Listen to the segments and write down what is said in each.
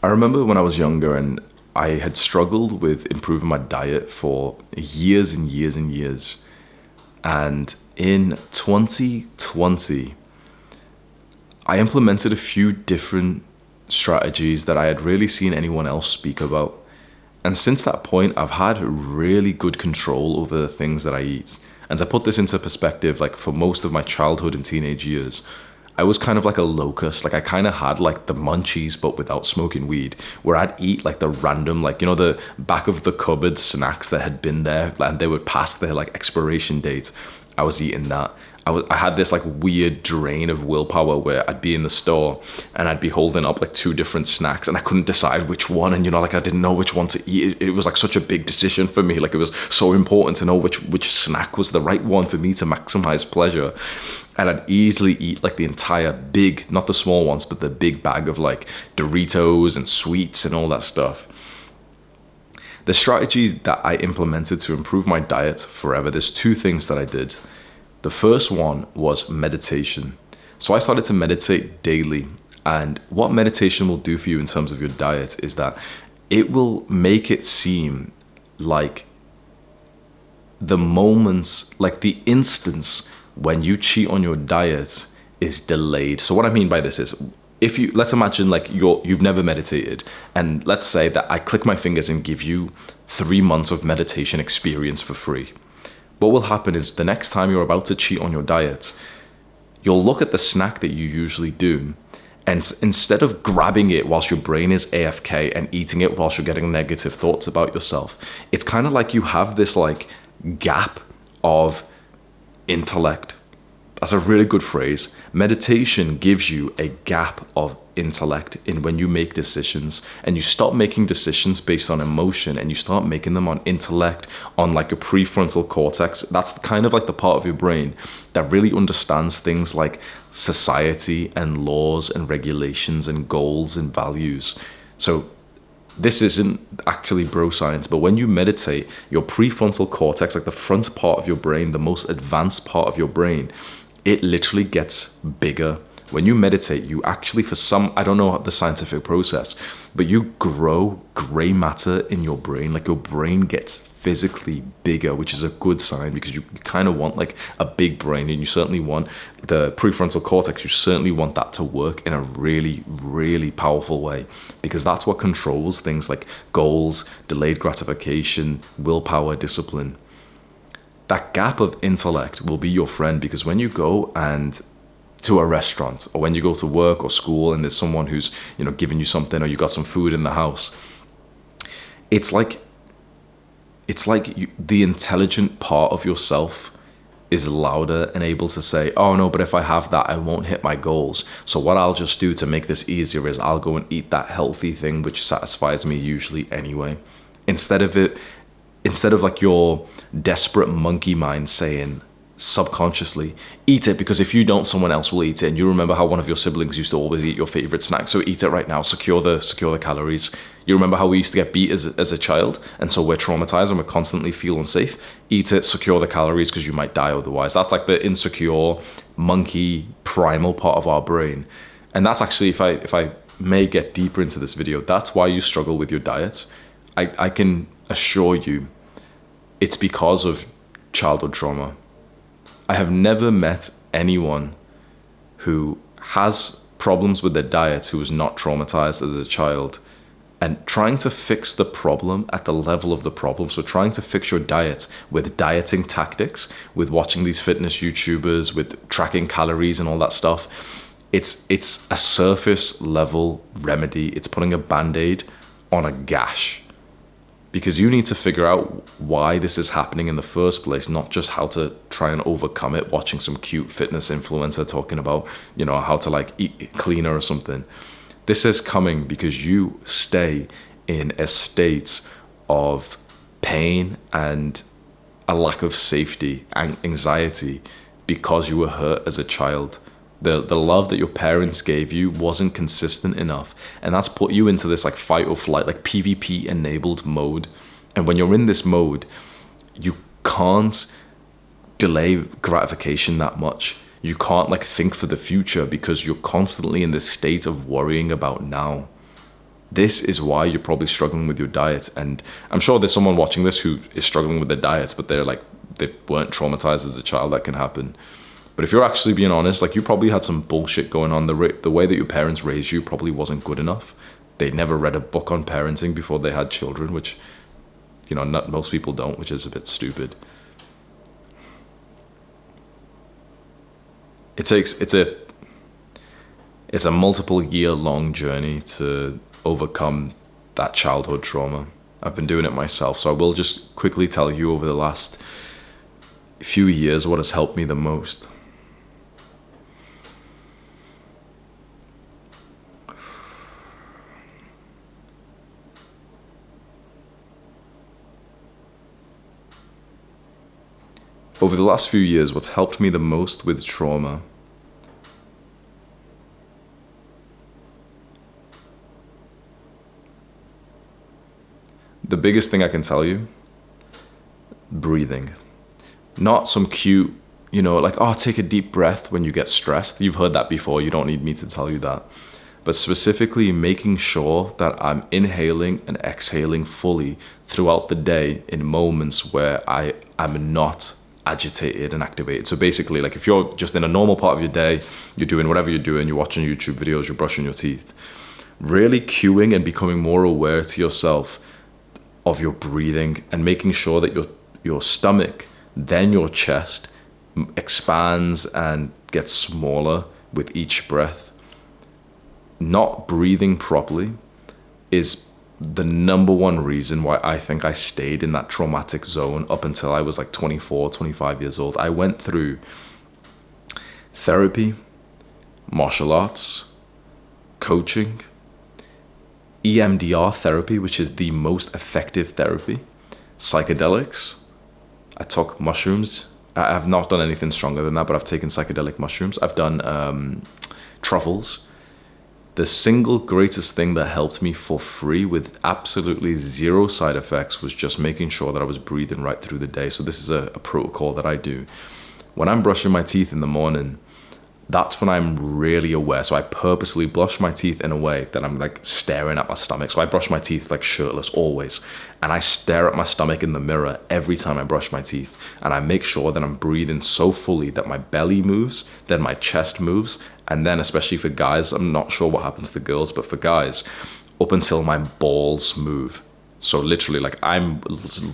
I remember when I was younger and I had struggled with improving my diet for years and years and years. And in 2020, I implemented a few different strategies that I had really seen anyone else speak about. And since that point, I've had really good control over the things that I eat. And to put this into perspective, like for most of my childhood and teenage years, I was kind of like a locust. Like I kind of had like the munchies, but without smoking weed, where I'd eat like the random, like, the back of the cupboard snacks that had been there and they would pass their like expiration date. I was eating that. I had this like weird drain of willpower where I'd be in the store and I'd be holding up like two different snacks and I couldn't decide which one. And, like I didn't know which one to eat. It was like such a big decision for me. Like it was so important to know which snack was the right one for me to maximize pleasure. And I'd easily eat like the entire big, not the small ones, but the big bag of like Doritos and sweets and all that stuff. The strategies that I implemented to improve my diet forever, there's two things that I did. The first one was meditation. So I started to meditate daily. And what meditation will do for you in terms of your diet is that it will make it seem like the moments, like the instance when you cheat on your diet is delayed. So what I mean by this is, let's imagine like you've never meditated, and let's say that I click my fingers and give you 3 months of meditation experience for free. What will happen is the next time you're about to cheat on your diet, you'll look at the snack that you usually do, and instead of grabbing it whilst your brain is AFK and eating it whilst you're getting negative thoughts about yourself, it's kind of like you have this like gap of intellect. That's a really good phrase. Meditation gives you a gap of intellect in when you make decisions, and you stop making decisions based on emotion and you start making them on intellect, on like a prefrontal cortex. That's kind of like the part of your brain that really understands things like society and laws and regulations and goals and values. So this isn't actually bro science, but when you meditate, your prefrontal cortex, like the front part of your brain, the most advanced part of your brain, it literally gets bigger. When you meditate, you actually, I don't know the scientific process, but you grow gray matter in your brain. Like your brain gets physically bigger, which is a good sign because you kind of want like a big brain, and you certainly want the prefrontal cortex. You certainly want that to work in a really, really powerful way, because that's what controls things like goals, delayed gratification, willpower, discipline. That gap of intellect will be your friend, because when you go and to a restaurant, or when you go to work or school and there's someone who's giving you something, or you got some food in the house, it's like the intelligent part of yourself is louder and able to say, oh no, but if I have that, I won't hit my goals. So what I'll just do to make this easier is I'll go and eat that healthy thing which satisfies me usually anyway. Instead of like your desperate monkey mind saying subconsciously, eat it, because if you don't, someone else will eat it. And you remember how one of your siblings used to always eat your favorite snack, so eat it right now, secure the calories. You remember how we used to get beat as a child, and so we're traumatized and we're constantly feel unsafe. Eat it, secure the calories, because you might die otherwise. That's like the insecure monkey primal part of our brain. And that's actually, if I may get deeper into this video, that's why you struggle with your diet. I can assure you it's because of childhood trauma. I have never met anyone who has problems with their diet who was not traumatized as a child. And trying to fix the problem at the level of the problem, so trying to fix your diet with dieting tactics, with watching these fitness YouTubers, with tracking calories and all that stuff, it's a surface level remedy. It's putting a band-aid on a gash. Because you need to figure out why this is happening in the first place, not just how to try and overcome it, watching some cute fitness influencer talking about, how to like eat cleaner or something. This is coming because you stay in a state of pain and a lack of safety and anxiety because you were hurt as a child. The love that your parents gave you wasn't consistent enough, and that's put you into this like fight or flight, like PvP enabled mode. And when you're in this mode, you can't delay gratification that much. You can't like think for the future because you're constantly in this state of worrying about now. This is why you're probably struggling with your diet. And I'm sure there's someone watching this who is struggling with their diet, but they're like, they weren't traumatized as a child. That can happen. But if you're actually being honest, like, you probably had some bullshit going on. The way that your parents raised you probably wasn't good enough. They never read a book on parenting before they had children, which, you know, not most people don't, which is a bit stupid. It's a multiple year long journey to overcome that childhood trauma. I've been doing it myself, so I will just quickly tell you over the last few years what has helped me the most. Over the last few years, what's helped me the most with trauma the biggest thing I can tell you, breathing. Not some cute, you know, like, oh, take a deep breath when you get stressed. You've heard that before. You don't need me to tell you that. But specifically making sure that I'm inhaling and exhaling fully throughout the day in moments where I am not agitated and activated. So basically, like, if you're just in a normal part of your day, you're doing whatever you're doing, you're watching YouTube videos, you're brushing your teeth, really cueing and becoming more aware to yourself of your breathing and making sure that your stomach, then your chest expands and gets smaller with each breath. Not breathing properly is the number one reason why I think I stayed in that traumatic zone up until I was like 24, 25 years old. I went through therapy, martial arts, coaching, EMDR therapy, which is the most effective therapy, psychedelics. I took mushrooms. I have not done anything stronger than that, but I've taken psychedelic mushrooms. I've done truffles. The single greatest thing that helped me for free with absolutely zero side effects was just making sure that I was breathing right through the day. So this is a protocol that I do. When I'm brushing my teeth in the morning, that's when I'm really aware. So I purposely brush my teeth in a way that I'm like staring at my stomach. So I brush my teeth like shirtless always. And I stare at my stomach in the mirror every time I brush my teeth. And I make sure that I'm breathing so fully that my belly moves, then my chest moves. And then especially for guys, I'm not sure what happens to girls, but for guys, up until my balls move. So literally, like, I'm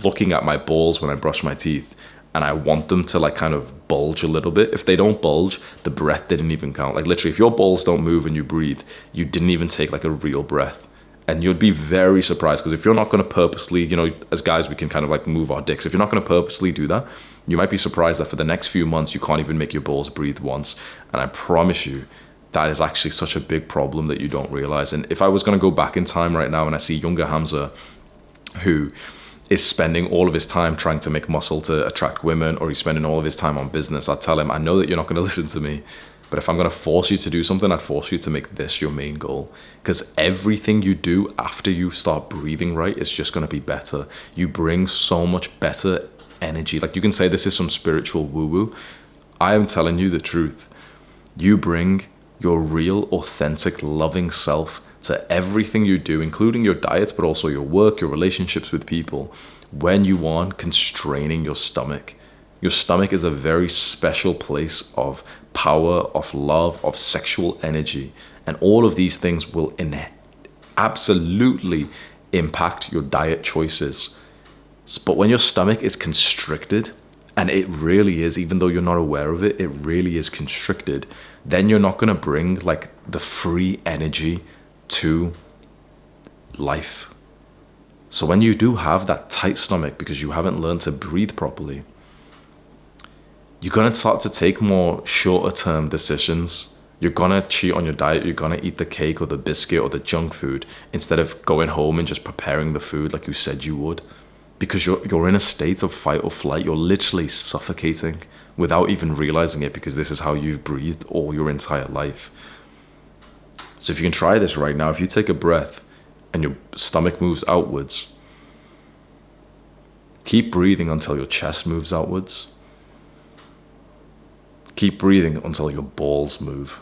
looking at my balls when I brush my teeth. And I want them to like kind of bulge a little bit. If they don't bulge, the breath didn't even count. Like, literally, if your balls don't move and you breathe, you didn't even take like a real breath. And you'd be very surprised, because if you're not going to purposely, you know, as guys, we can kind of like move our dicks. If you're not going to purposely do that, you might be surprised that for the next few months, you can't even make your balls breathe once. And I promise you, that is actually such a big problem that you don't realize. And if I was going to go back in time right now and I see younger Hamza, who is spending all of his time trying to make muscle to attract women, or he's spending all of his time on business, I'd tell him, I know that you're not going to listen to me, but if I'm going to force you to do something, I'd force you to make this your main goal. Because everything you do after you start breathing right is just going to be better. You bring so much better energy. Like, you can say this is some spiritual woo-woo. I am telling you the truth. You bring your real, authentic, loving self to everything you do, including your diets, but also your work, your relationships with people, when you aren't constraining your stomach. Your stomach is a very special place of power, of love, of sexual energy. And all of these things will absolutely impact your diet choices. But when your stomach is constricted, and it really is, even though you're not aware of it, it really is constricted, then you're not going to bring like the free energy to life. So when you do have that tight stomach because you haven't learned to breathe properly, you're going to start to take more shorter term decisions. You're going to cheat on your diet. You're going to eat the cake or the biscuit or the junk food instead of going home and just preparing the food like you said you would, because you're in a state of fight or flight. You're literally suffocating without even realizing it, because this is how you've breathed all your entire life. So if you can try this right now, if you take a breath and your stomach moves outwards, keep breathing until your chest moves outwards. Keep breathing until your balls move.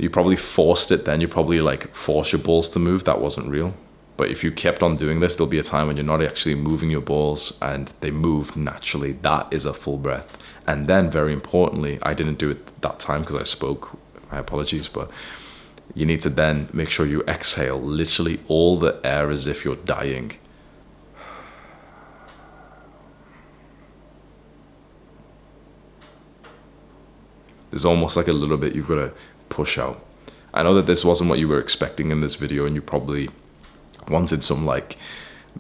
You probably forced it then. You probably like force your balls to move. That wasn't real. But if you kept on doing this, there'll be a time when you're not actually moving your balls and they move naturally. That is a full breath. And then, very importantly, I didn't do it that time because I spoke. My apologies, but you need to then make sure you exhale literally all the air as if you're dying. There's almost like a little bit you've got to push out. I know that this wasn't what you were expecting in this video, and you probably wanted some like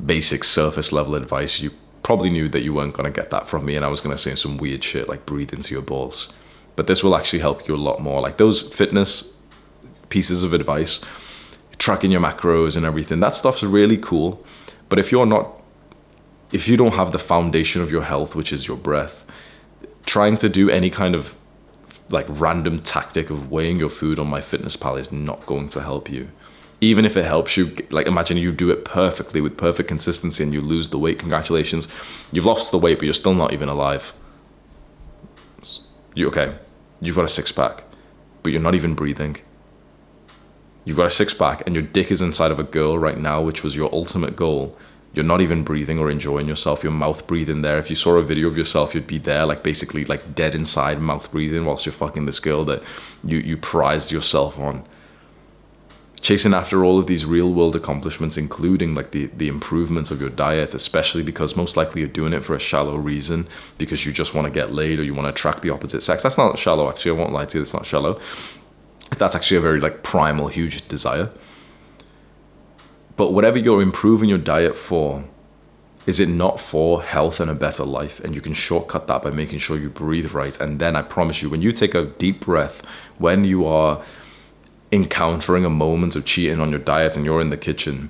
basic surface level advice. You probably knew that you weren't going to get that from me, and I was going to say some weird shit like breathe into your balls. But this will actually help you a lot more. Like those fitness pieces of advice, tracking your macros and everything, that stuff's really cool. But if you don't have the foundation of your health, which is your breath, trying to do any kind of like random tactic of weighing your food on MyFitnessPal is not going to help you. Even if it helps you, like imagine you do it perfectly with perfect consistency and you lose the weight, congratulations. You've lost the weight, but you're still not even alive. Okay, you've got a six pack, but you're not even breathing. You've got a six pack and your dick is inside of a girl right now, which was your ultimate goal. You're not even breathing or enjoying yourself. Your mouth breathing there. If you saw a video of yourself, you'd be there, like basically like dead inside, mouth breathing whilst you're fucking this girl that you prized yourself on. Chasing after all of these real world accomplishments, including like the improvements of your diet, especially because most likely you're doing it for a shallow reason, because you just want to get laid or you want to attract the opposite sex. That's not shallow, actually. I won't lie to you. It's not shallow. That's actually a very like primal, huge desire. But whatever you're improving your diet for, is it not for health and a better life? And you can shortcut that by making sure you breathe right. And then I promise you, when you take a deep breath, when you are encountering a moment of cheating on your diet and you're in the kitchen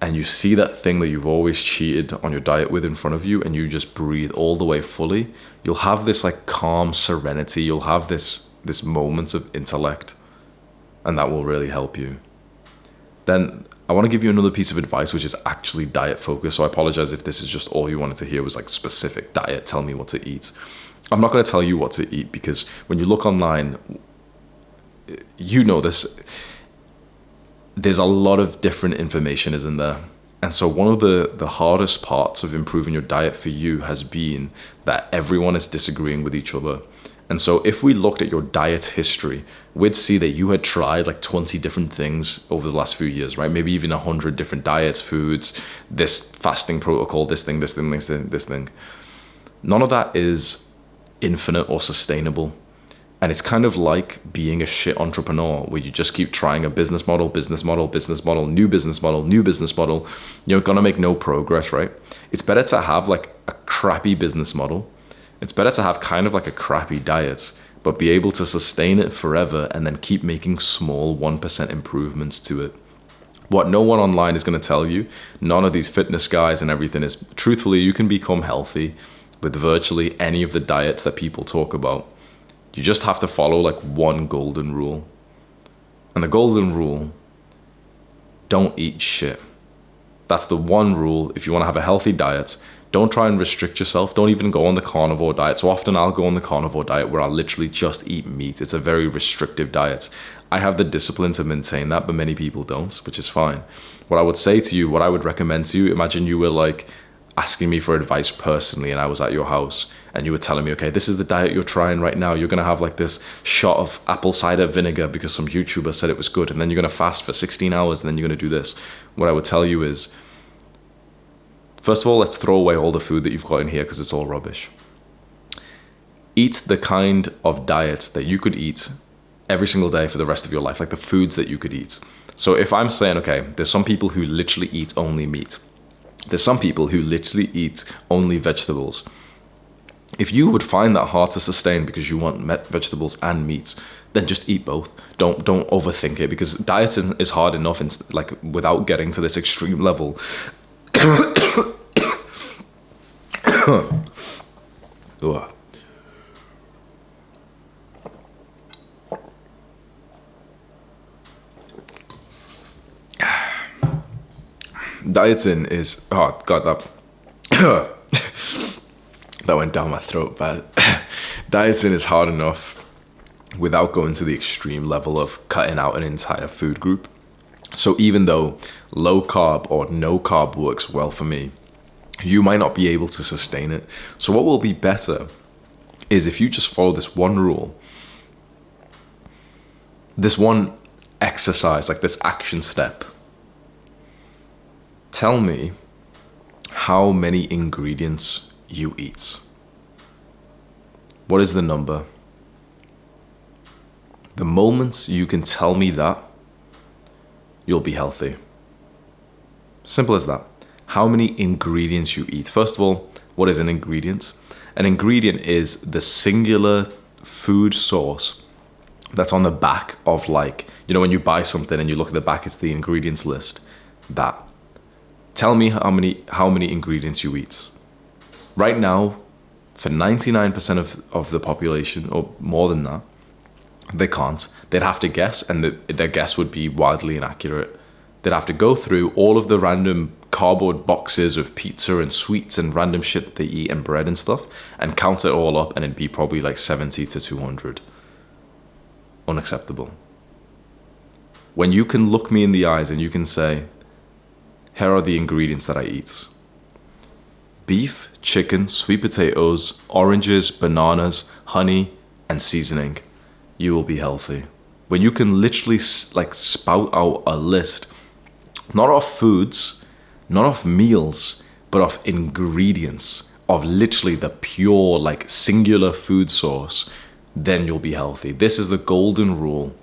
and you see that thing that you've always cheated on your diet with in front of you and you just breathe all the way fully, you'll have this like calm serenity. You'll have this moments of intellect. And that will really help you. Then I want to give you another piece of advice, which is actually diet focused. So I apologize if this is just all you wanted to hear was like specific diet. Tell me what to eat. I'm not going to tell you what to eat because when you look online, you know this, there's a lot of different information isn't there? And so one of the hardest parts of improving your diet for you has been that everyone is disagreeing with each other. And so if we looked at your diet history, we'd see that you had tried like 20 different things over the last few years, right? Maybe even 100 different diets, foods, this fasting protocol, this thing. None of that is infinite or sustainable. And it's kind of like being a shit entrepreneur where you just keep trying a business model, new business model. You're gonna make no progress, right? It's better to have like a crappy business model. It's better to have kind of like a crappy diet, but be able to sustain it forever and then keep making small 1% improvements to it. What no one online is going to tell you, none of these fitness guys and everything is, truthfully, you can become healthy with virtually any of the diets that people talk about. You just have to follow like one golden rule. And the golden rule, don't eat shit. That's the one rule if you want to have a healthy diet. Don't try and restrict yourself. Don't even go on the carnivore diet. So often I'll go on the carnivore diet where I'll literally just eat meat. It's a very restrictive diet. I have the discipline to maintain that, but many people don't, which is fine. What I would say to you, what I would recommend to you, imagine you were like asking me for advice personally and I was at your house and you were telling me, okay, this is the diet you're trying right now. You're going to have like this shot of apple cider vinegar because some YouTuber said it was good. And then you're going to fast for 16 hours and then you're going to do this. What I would tell you is, first of all, let's throw away all the food that you've got in here because it's all rubbish. Eat the kind of diet that you could eat every single day for the rest of your life, like the foods that you could eat. So if I'm saying, okay, there's some people who literally eat only meat. There's some people who literally eat only vegetables. If you would find that hard to sustain because you want vegetables and meat, then just eat both. Don't overthink it because dieting is hard enough and like without getting to this extreme level. Dieting is, oh god, that went down my throat, but dieting is hard enough without going to the extreme level of cutting out an entire food group. So even though low carb or no carb works well for me, you might not be able to sustain it. So what will be better is if you just follow this one rule, this one exercise, like this action step. Tell me how many ingredients you eat. What is the number? The moment you can tell me that, you'll be healthy. Simple as that. How many ingredients you eat. First of all, what is an ingredient? An ingredient is the singular food source that's on the back of, like, you know, when you buy something and you look at the back, it's the ingredients list. That. Tell me how many ingredients you eat. Right now, for 99% of the population, or more than that, they can't. They'd have to guess, and their guess would be wildly inaccurate. They'd have to go through all of the random cardboard boxes of pizza and sweets and random shit that they eat and bread and stuff, and count it all up, and it'd be probably like 70 to 200. Unacceptable. When you can look me in the eyes and you can say, here are the ingredients that I eat. Beef, chicken, sweet potatoes, oranges, bananas, honey, and seasoning. You will be healthy. When you can literally like spout out a list, not of foods, not of meals, but of ingredients, of literally the pure, like, singular food source, then you'll be healthy. This is the golden rule.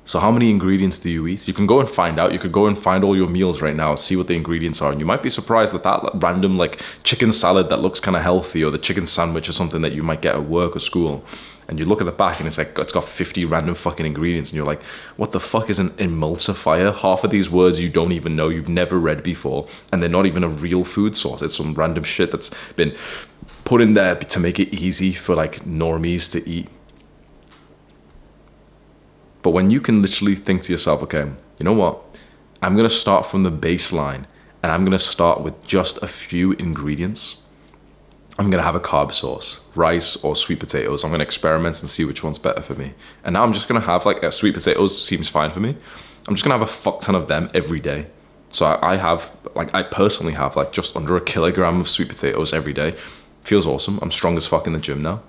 So how many ingredients do you eat? You can go and find out. You could go and find all your meals right now, see what the ingredients are. And you might be surprised that random, like, chicken salad that looks kind of healthy, or the chicken sandwich or something that you might get at work or school. And you look at the back and it's like, it's got 50 random fucking ingredients. And you're like, what the fuck is an emulsifier? Half of these words you don't even know, you've never read before. And they're not even a real food source. It's some random shit that's been put in there to make it easy for, like, normies to eat. But when you can literally think to yourself, okay, you know what? I'm going to start from the baseline, and I'm going to start with just a few ingredients. I'm going to have a carb source, rice or sweet potatoes. I'm going to experiment and see which one's better for me. And now I'm just going to have, like, sweet potatoes seems fine for me. I'm just going to have a fuck ton of them every day. So I personally have, like, just under a kilogram of sweet potatoes every day. Feels awesome. I'm strong as fuck in the gym now.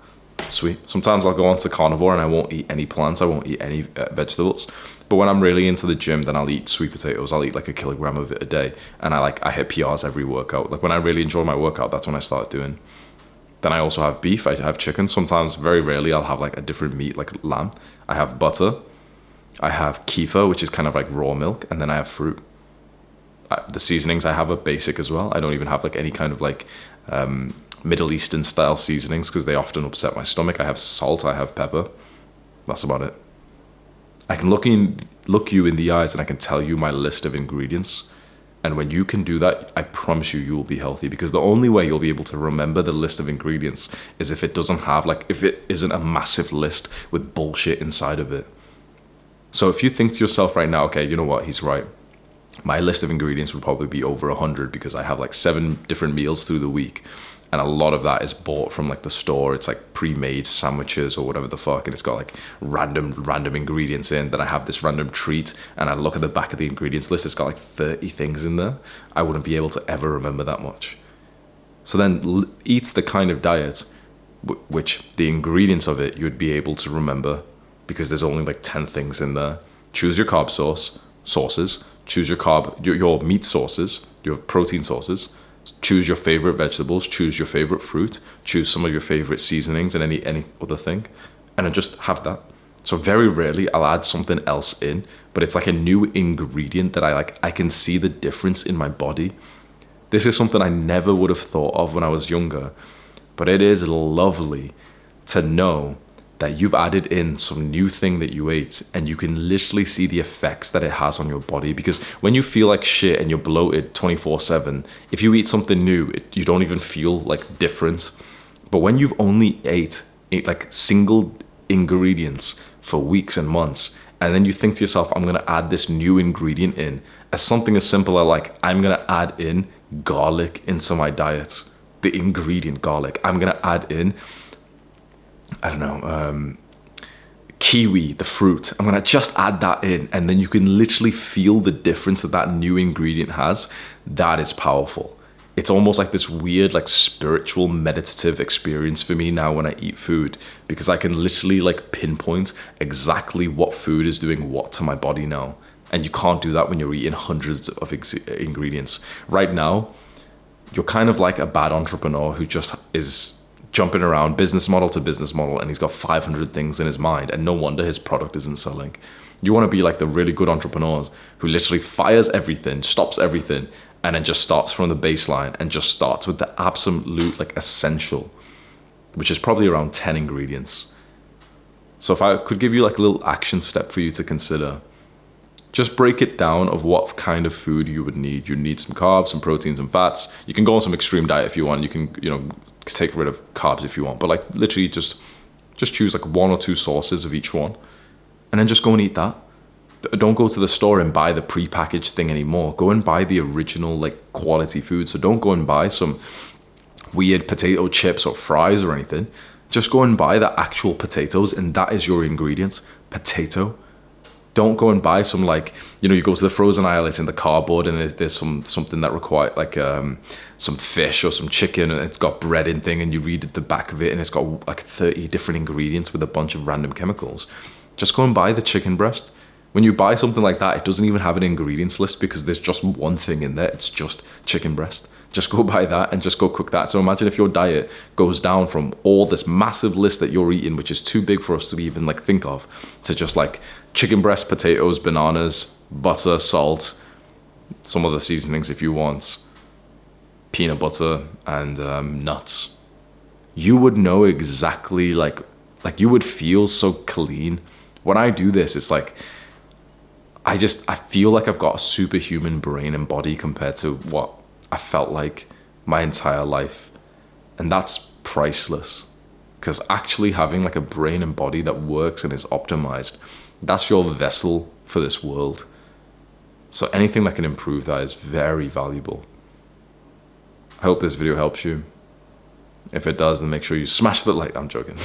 Sweet. Sometimes I'll go on to carnivore and I won't eat any plants. I won't eat any vegetables. But when I'm really into the gym, then I'll eat sweet potatoes. I'll eat like a kilogram of it a day. And I hit PRs every workout. Like, when I really enjoy my workout, that's when I start doing. Then I also have beef. I have chicken. Sometimes, very rarely, I'll have like a different meat, like lamb. I have butter. I have kefir, which is kind of like raw milk. And then I have fruit. The seasonings I have are basic as well. I don't even have like any kind of like Middle Eastern style seasonings, because they often upset my stomach. I have salt, I have pepper. That's about it. I can look you in the eyes and I can tell you my list of ingredients. And when you can do that, I promise you will be healthy, because the only way you'll be able to remember the list of ingredients is if it doesn't have, like, if it isn't a massive list with bullshit inside of it. So if you think to yourself right now, okay, you know what, he's right. My list of ingredients would probably be over 100, because I have like 7 different meals through the week. And a lot of that is bought from like the store. It's like pre-made sandwiches or whatever the fuck. And it's got like random ingredients in. Then I have this random treat and I look at the back of the ingredients list. It's got like 30 things in there. I wouldn't be able to ever remember that much. So then eat the kind of diet which the ingredients of it you'd be able to remember, because there's only like 10 things in there. Choose your carb sources. Choose your meat sources, your protein sources. Choose your favorite vegetables, choose your favorite fruit, choose some of your favorite seasonings and any other thing, and then just have that. So very rarely I'll add something else in, but it's like a new ingredient that I can see the difference in my body. This is something I never would have thought of when I was younger, but it is lovely to know that you've added in some new thing that you ate, and you can literally see the effects that it has on your body. Because when you feel like shit and you're bloated 24/7, if you eat something new, you don't even feel like different. But when you've only ate like single ingredients for weeks and months, and then you think to yourself, I'm gonna add this new ingredient in, as something as simple as like, I'm gonna add in garlic into my diet, the ingredient garlic. I'm gonna add in, I don't know, kiwi, the fruit. I'm gonna just add that in, and then you can literally feel the difference that that new ingredient has. That is powerful. It's almost like this weird, like spiritual, meditative experience for me now when I eat food, because I can literally like pinpoint exactly what food is doing what to my body now. And you can't do that when you're eating hundreds of ingredients. Right now, you're kind of like a bad entrepreneur who just is jumping around business model to business model, and he's got 500 things in his mind, and no wonder his product isn't selling. You want to be like the really good entrepreneurs who literally fires everything, stops everything, and then just starts from the baseline and just starts with the absolute like essential, which is probably around 10 ingredients. So if I could give you like a little action step for you to consider, just break it down of what kind of food you would need. You need some carbs, some proteins, and fats. You can go on some extreme diet if you want. You can, take rid of carbs if you want. But like literally just choose like 1 or 2 sources of each one, and then just go and eat that. Don't go to the store and buy the prepackaged thing anymore. Go and buy the original like quality food. So don't go and buy some weird potato chips or fries or anything. Just go and buy the actual potatoes, and that is your ingredients. Potato. Don't go and buy some like, you go to the frozen aisle, it's in the cardboard, and there's something that requires like some fish or some chicken, and it's got bread in thing, and you read at the back of it and it's got like 30 different ingredients with a bunch of random chemicals. Just go and buy the chicken breast. When you buy something like that, it doesn't even have an ingredients list because there's just one thing in there. It's just chicken breast. Just go buy that and just go cook that. So imagine if your diet goes down from all this massive list that you're eating, which is too big for us to even like think of, to just like chicken breast, potatoes, bananas, butter, salt, some other seasonings if you want, peanut butter, and nuts. You would know exactly like you would feel so clean. When I do this, it's like I feel like I've got a superhuman brain and body compared to what I felt like my entire life. And that's priceless, because actually having like a brain and body that works and is optimized, that's your vessel for this world. So anything that can improve that is very valuable. I hope this video helps you. If it does, then make sure you smash the like. I'm joking.